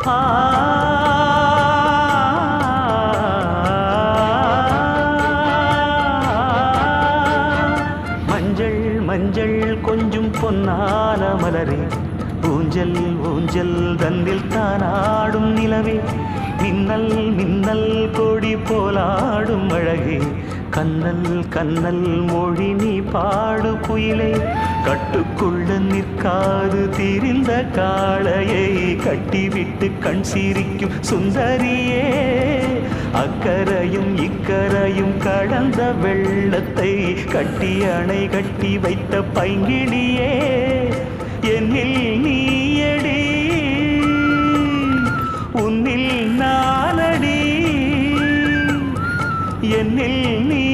ஆ மஞ்சள் மஞ்சள் கொஞ்சம் பொன்னான மலரே ஊஞ்சல் ஊஞ்சல் தந்தில் தானாடும் நிலவே மின்னல் மின்னல் கொடி போலாடும் அழகே கண்ணல் கண்ணல் மொழி நீ பாடு குயிலே கட்டுக்குள்ள நிற்காது திரிந்த காளையை கட்டிவிட்டு கண் சிரிக்கும் சுந்தரியே அக்கரையும் இக்கரையும் கடந்த வெள்ளத்தை கட்டி அணை கட்டி வைத்த பைங்கிளியே என்னில் நீயடி உன்னில் நானடி என்னில் நீ